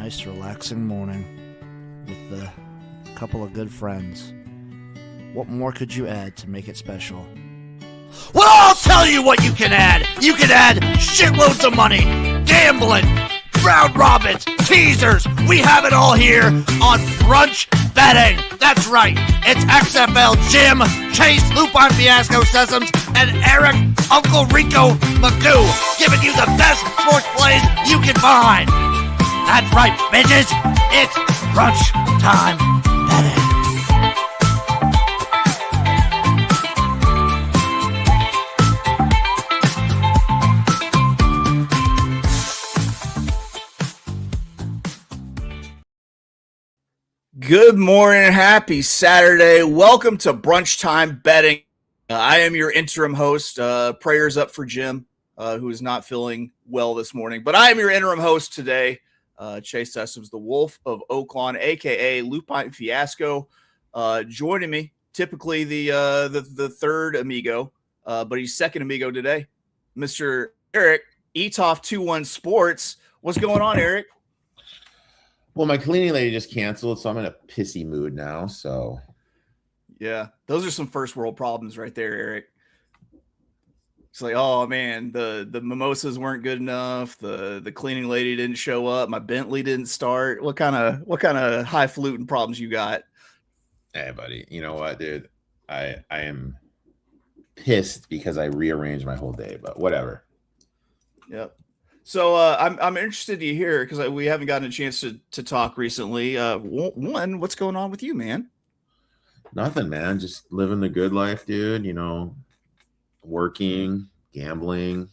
nice, relaxing morning with a couple of good friends. What more could you add to make it special? Well, I'll tell you what you can add. You can add shitloads of money, gambling, round robins, teasers. We have it all here on Brunch Betting. That's right. It's XFL Jim, Chase, Lupin Fiasco Sessions, and Erik Uncle Rico Magoo giving you the best sports plays you can find. That's right, bitches. It's Brunchtime Betting. Good morning, happy Saturday. Welcome to Brunchtime Betting. I am your interim host. Prayers up for Jim, who is not feeling well this morning. But I am your interim host today. Chase Sessoms, the Wolf of Oaklawn, a.k.a. Lupine Fiasco, joining me. Typically the third amigo, but he's second amigo today. Mr. Erik, Etoff 21 Sports. What's going on, Erik? Well, my cleaning lady just canceled, so I'm in a pissy mood now. So, yeah, those are some first world problems right there, Erik. It's like, oh man, the mimosas weren't good enough. The cleaning lady didn't show up. My Bentley didn't start. What kind of highfalutin problems you got? Hey, buddy, you know what, dude? I am pissed because I rearranged my whole day, but whatever. Yep. So I'm interested to hear because we haven't gotten a chance to talk recently. One, what's going on with you, man? Nothing, man. Just living the good life, dude. You know, working, gambling.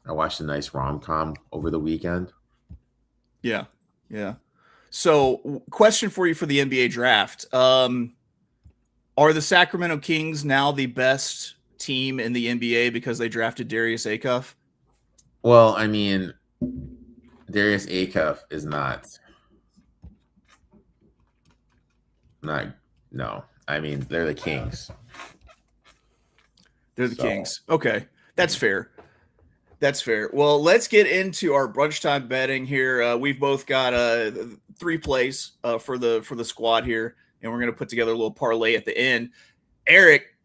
I watched a nice rom-com over the weekend. Yeah. So, question for you for the NBA draft: are the Sacramento Kings now the best team in the NBA because they drafted Darius Acuff? Well, I mean, Darius Acuff is not. No. I mean, they're the Kings. They're the Kings. Okay, that's fair. Well, let's get into our brunchtime betting here. We've both got 3 plays for the squad here, and we're gonna put together a little parlay at the end. Erik,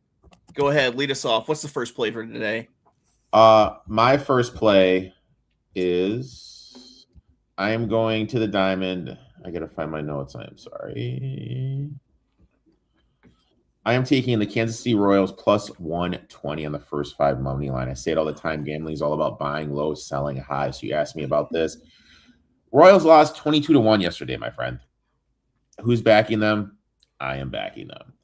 go ahead, lead us off. What's the first play for today? My first play is I am going to the diamond. I gotta find my notes. I am sorry. I am taking the Kansas City Royals plus 120 on the first 5 money line. I say it all the time. Gambling is all about buying low, selling high. So you asked me about this. Royals lost 22-1 yesterday, my friend. Who's backing them? I am backing them.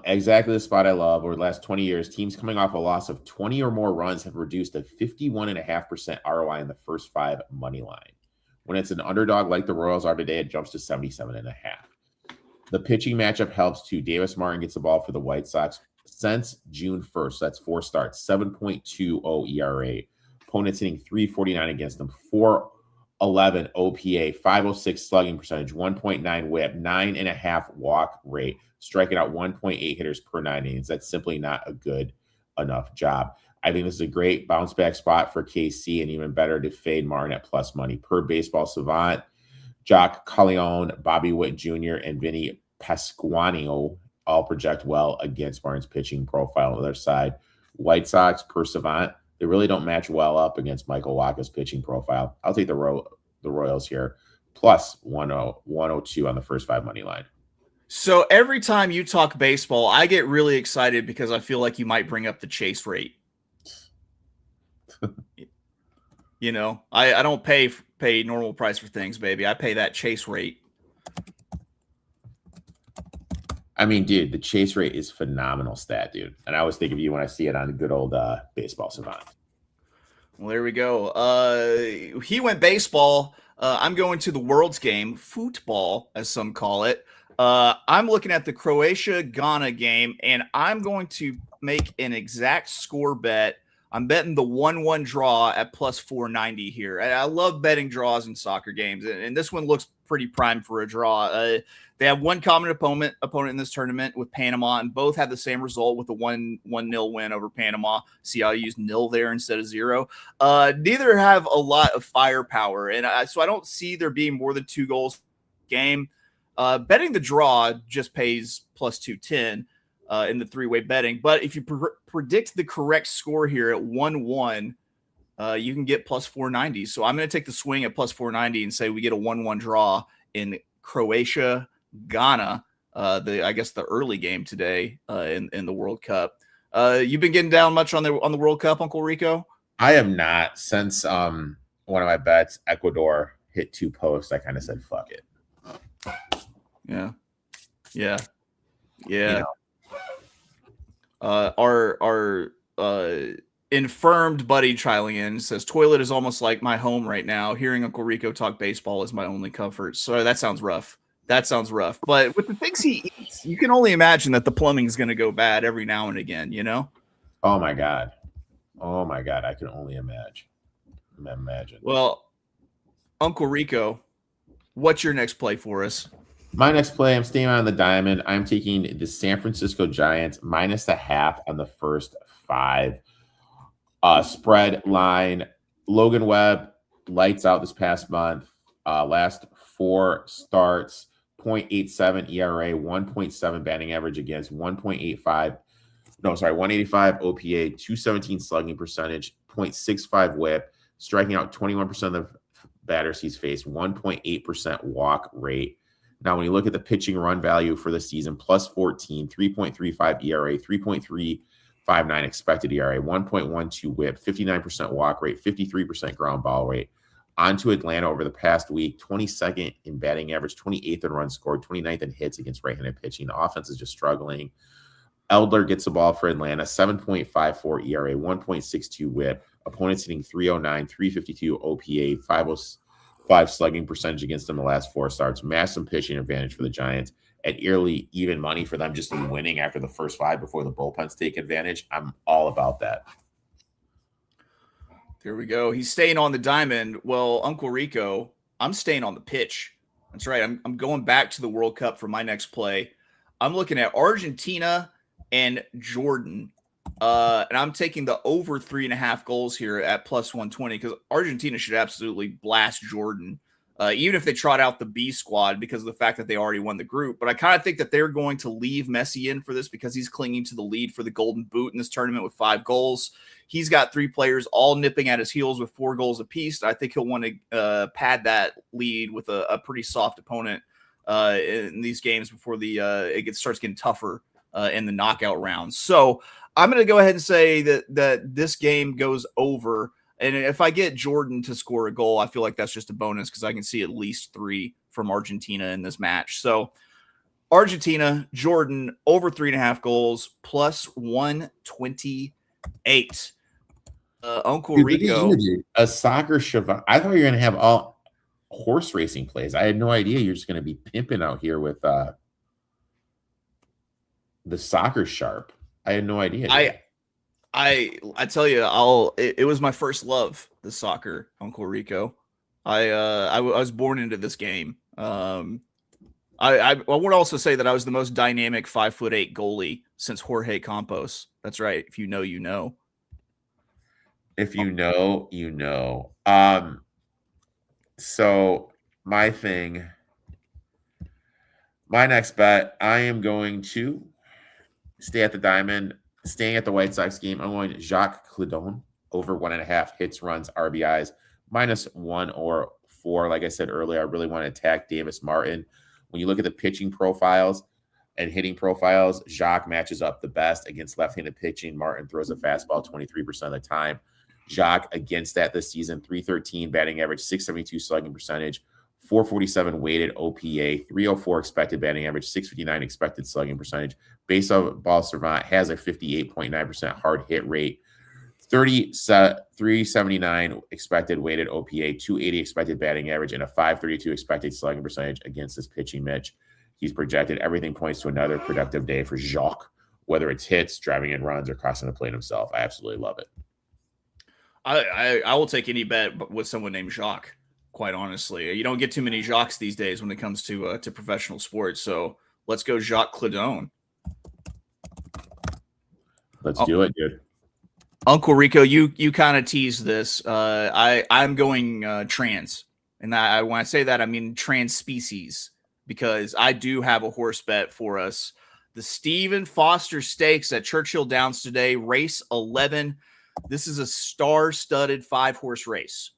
Exactly the spot I love. Over the last 20 years, teams coming off a loss of 20 or more runs have reduced a 51.5% ROI in the first 5 money line. When it's an underdog like the Royals are today, it jumps to 77.5. The pitching matchup helps too. Davis Martin gets the ball for the White Sox since June 1st. So that's 4 starts, 7.20 ERA. Opponents hitting 349 against them, 411 OPA, 506 slugging percentage, 1.9 whip, 9.5 walk rate, striking out 1.8 hitters per 9 innings. That's simply not a good enough job. I think this is a great bounce back spot for KC, and even better to fade Martin at plus money. Per Baseball Savant, Jock Callejon, Bobby Witt Jr., and Vinny Pasquanio all project well against Martin's pitching profile on the other side. White Sox, per Savant, they really don't match well up against Michael Wacha's pitching profile. I'll take the Royals here, plus 102 on the first 5 money line. So every time you talk baseball, I get really excited because I feel like you might bring up the chase rate. You know, I don't pay normal price for things, baby. I pay that chase rate. I mean, dude, the chase rate is phenomenal stat, dude. And I always think of you when I see it on a good old Baseball Savant. Well, there we go. He went baseball. I'm going to the World's game, football, as some call it. I'm looking at the Croatia-Ghana game, and I'm going to make an exact score bet I'm betting the 1-1 draw at plus 490 here. I love betting draws in soccer games, and this one looks pretty prime for a draw. They have one common opponent in this tournament with Panama, and both had the same result with a 1-0 win over Panama. See how I use nil there instead of 0. Neither have a lot of firepower, and so I don't see there being more than 2 goals game. Betting the draw just pays plus 210. In the 3-way betting. But if you predict the correct score here at 1-1, you can get plus 490. So I'm going to take the swing at plus 490 and say we get a 1-1 draw in Croatia, Ghana, I guess the early game today in the World Cup. You've been getting down much on the World Cup, Uncle Rico? I am not. Since one of my bets, Ecuador, hit 2 posts, I kind of said, fuck it. Yeah. You know? Our infirmed buddy chiming in says, toilet is almost like my home right now. Hearing Uncle Rico talk baseball is my only comfort. So that sounds rough. But with the things he eats, you can only imagine that the plumbing is going to go bad every now and again, you know? Oh my God. I can only imagine. Well, Uncle Rico, what's your next play for us? My next play, I'm staying on the diamond. I'm taking the San Francisco Giants minus the half on the first 5. Spread line. Logan Webb, lights out this past month. Last 4 starts, 0.87 ERA, 1.7 batting average against, 185 OPA, 217 slugging percentage, 0.65 whip, striking out 21% of the batters he's faced, 1.8% walk rate. Now, when you look at the pitching run value for the season, plus 14, 3.35 ERA, 3.359 expected ERA, 1.12 whip, 59% walk rate, 53% ground ball rate. On to Atlanta over the past week, 22nd in batting average, 28th in runs scored, 29th in hits against right-handed pitching. The offense is just struggling. Eldler gets the ball for Atlanta, 7.54 ERA, 1.62 whip. Opponents hitting 309, 352 OPA, 505 slugging percentage against them the last 4 starts. Massive pitching advantage for the Giants at nearly even money for them just to be winning after the first 5 before the bullpens take advantage. I'm all about that. There we go. He's staying on the diamond. Well, Uncle Rico, I'm staying on the pitch. That's right. I'm going back to the World Cup for my next play. I'm looking at Argentina and Jordan. And I'm taking the over 3.5 goals here at plus 120 because Argentina should absolutely blast Jordan, even if they trot out the B squad because of the fact that they already won the group. But I kind of think that they're going to leave Messi in for this because he's clinging to the lead for the Golden Boot in this tournament with 5 goals. He's got 3 players all nipping at his heels with 4 goals apiece. I think he'll want to pad that lead with a pretty soft opponent in these games before it starts getting tougher in the knockout rounds. So I'm going to go ahead and say that this game goes over. And if I get Jordan to score a goal, I feel like that's just a bonus because I can see at least 3 from Argentina in this match. So Argentina, Jordan, over 3.5 goals, plus 128. Uncle Rico. A soccer Chevron. I thought you were going to have all horse racing plays. I had no idea you're just going to be pimping out here with the soccer sharp. I had no idea. I tell you, it was my first love, the soccer, Uncle Rico. I was born into this game. I would also say that I was the most dynamic 5'8" goalie since Jorge Campos. That's right. If you know, you know. If you know, you know. So my next bet, I am going to stay at the diamond, staying at the White Sox game. I'm going Jacques Cledon over 1.5 hits, runs, RBIs, -1 or 4. Like I said earlier, I really want to attack Davis Martin. When you look at the pitching profiles and hitting profiles, Jacques matches up the best against left-handed pitching. Martin throws a fastball 23% of the time. Jacques against that this season, 313 batting average, 672 slugging percentage, 447 weighted OPA, 304 expected batting average, 659 expected slugging percentage. Baseball Savant has a 58.9% hard hit rate, 379 expected weighted OPA, 280 expected batting average, and a 532 expected slugging percentage against this pitching Mitch. He's projected. Everything points to another productive day for Jacques, whether it's hits, driving in runs, or crossing the plate himself. I absolutely love it. I will take any bet with someone named Jacques. Quite honestly, you don't get too many Jacques these days when it comes to professional sports. So let's go, Jacques Cladone. Let's do it, dude. Uncle Rico, you kind of teased this. I'm going trans, and when I say that, I mean trans species, because I do have a horse bet for us. The Stephen Foster Stakes at Churchill Downs today, race 11. This is a star-studded 5-horse race.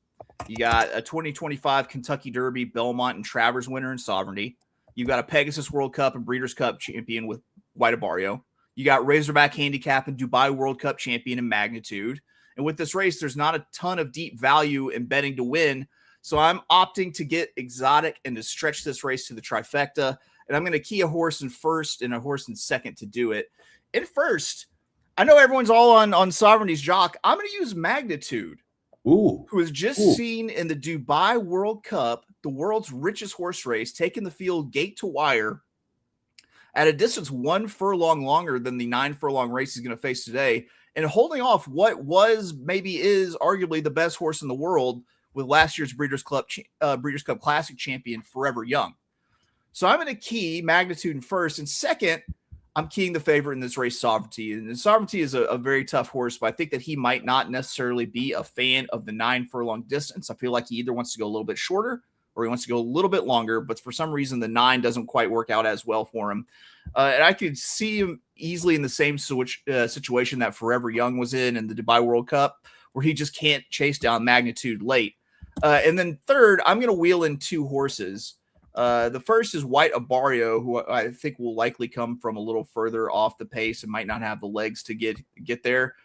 You got a 2025 Kentucky Derby, Belmont, and Travers winner in Sovereignty. You've got a Pegasus World Cup and Breeders' Cup champion with White Abarrio. You got Razorback Handicap and Dubai World Cup champion in Magnitude. And with this race, there's not a ton of deep value in betting to win. So I'm opting to get exotic and to stretch this race to the trifecta. And I'm going to key a horse in first and a horse in second to do it. In first, I know everyone's all on Sovereignty's Jock. I'm going to use Magnitude, who was just seen in the Dubai World Cup, the world's richest horse race, taking the field gate to wire at a distance 1 furlong longer than the 9 furlong race he's going to face today, and holding off what was, maybe is, arguably the best horse in the world with last year's Breeders' Cup Classic champion, Forever Young. So I'm going to key Magnitude in first, and second, I'm keying the favorite in this race, Sovereignty. And Sovereignty is a very tough horse, but I think that he might not necessarily be a fan of the 9 furlong distance. I feel like he either wants to go a little bit shorter or he wants to go a little bit longer, but for some reason, the 9 doesn't quite work out as well for him. And I could see him easily in the same situation that Forever Young was in the Dubai World Cup, where he just can't chase down Magnitude late. And then third, I'm going to wheel in 2 horses. The first is White Abarrio, who I think will likely come from a little further off the pace and might not have the legs to get there.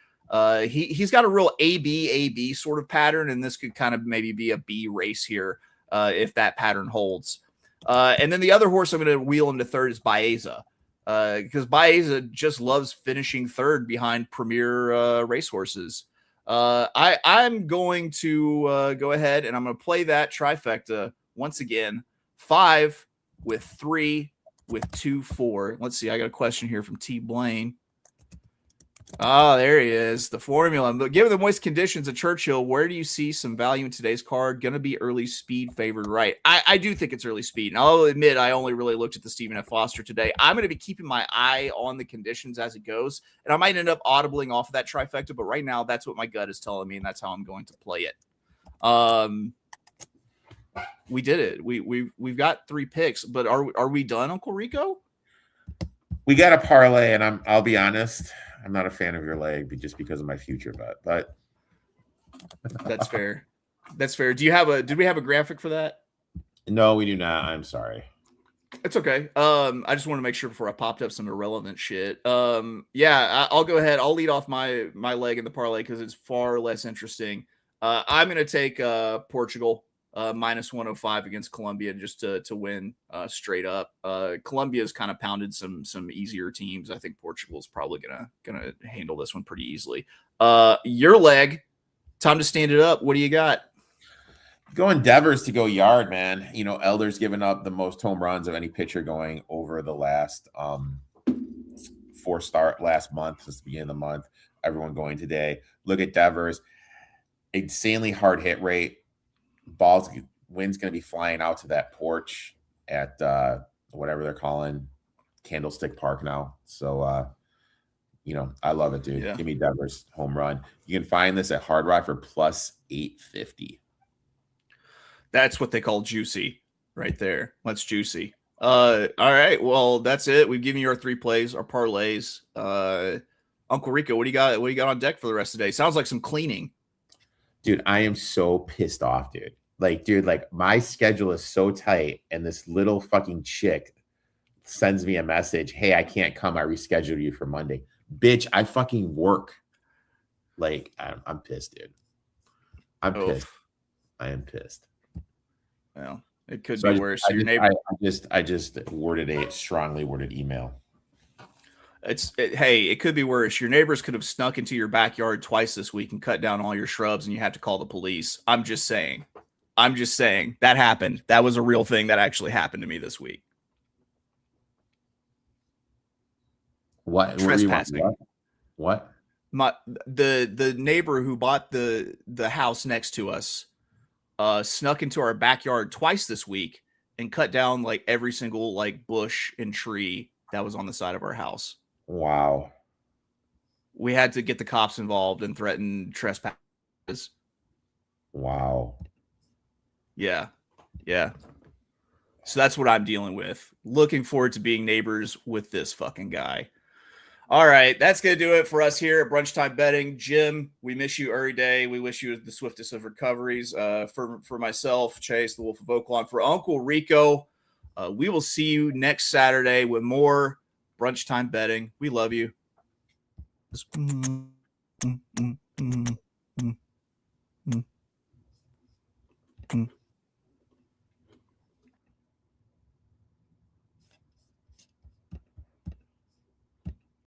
He's got a real A-B sort of pattern, and this could kind of maybe be a B race here if that pattern holds. And then the other horse I'm going to wheel into third is Baeza, because Baeza just loves finishing third behind premier racehorses. I'm going to go ahead and I'm going to play that trifecta once again. 5 with 3 with 2, 4. Let's see. I got a question here from T. Blaine. Oh, there he is. The formula. Given the moist conditions at Churchill, where do you see some value in today's card? Going to be early speed favored, right? I do think it's early speed. And I'll admit I only really looked at the Stephen F. Foster today. I'm going to be keeping my eye on the conditions as it goes. And I might end up audibling off of that trifecta, but right now that's what my gut is telling me, and that's how I'm going to play it. We did it. We've got 3 picks, but are we done, Uncle Rico? We got a parlay, and I'll be honest, I'm not a fan of your leg just because of my future bet, but that's fair. That's fair. Did we have a graphic for that? No, we do not. I'm sorry. It's okay. I just want to make sure before I popped up some irrelevant shit. Yeah, I'll go ahead. I'll lead off my leg in the parlay because it's far less interesting. I'm going to take Portugal. Minus 105 against Colombia just to win straight up. Colombia's kind of pounded some easier teams. I think Portugal's probably gonna handle this one pretty easily. Your leg, time to stand it up. What do you got? Going Devers to go yard, man. You know, Elder's given up the most home runs of any pitcher going over the last last month, since the beginning of the month. Everyone going today. Look at Devers. Insanely hard hit rate. Wind's going to be flying out to that porch at whatever they're calling Candlestick Park now. So, I love it, dude. Yeah. Give me Devers home run. You can find this at Hard Rock for plus 850. That's what they call juicy right there. That's juicy. All right. Well, that's it. We've given you our 3 plays, our parlays. Uncle Rico, what do you got? What do you got on deck for the rest of the day? Sounds like some cleaning. Dude, I am so pissed off, dude. Like my schedule is so tight, and this little fucking chick sends me a message, hey, I can't come. I rescheduled you for Monday. Bitch, I fucking work. Like, I'm pissed, dude. I'm pissed. I am pissed. Well, it could be worse. Your neighbor. I just worded a strongly worded email. Hey, it could be worse. Your neighbors could have snuck into your backyard twice this week and cut down all your shrubs, and you have to call the police. I'm just saying that happened. That was a real thing that actually happened to me this week. What? Trespassing. What? the neighbor who bought the house next to us snuck into our backyard twice this week and cut down like every single like bush and tree that was on the side of our house. Wow. We had to get the cops involved and threaten trespass. Wow. Yeah. So that's what I'm dealing with. Looking forward to being neighbors with this fucking guy. All right, that's going to do it for us here at Brunchtime Betting. Jim, we miss you every day. We wish you the swiftest of recoveries. For myself, Chase, the Wolf of Oaklawn, for Uncle Rico, we will see you next Saturday with more Brunchtime Betting. We love you. Mm, mm, mm, mm, mm, mm.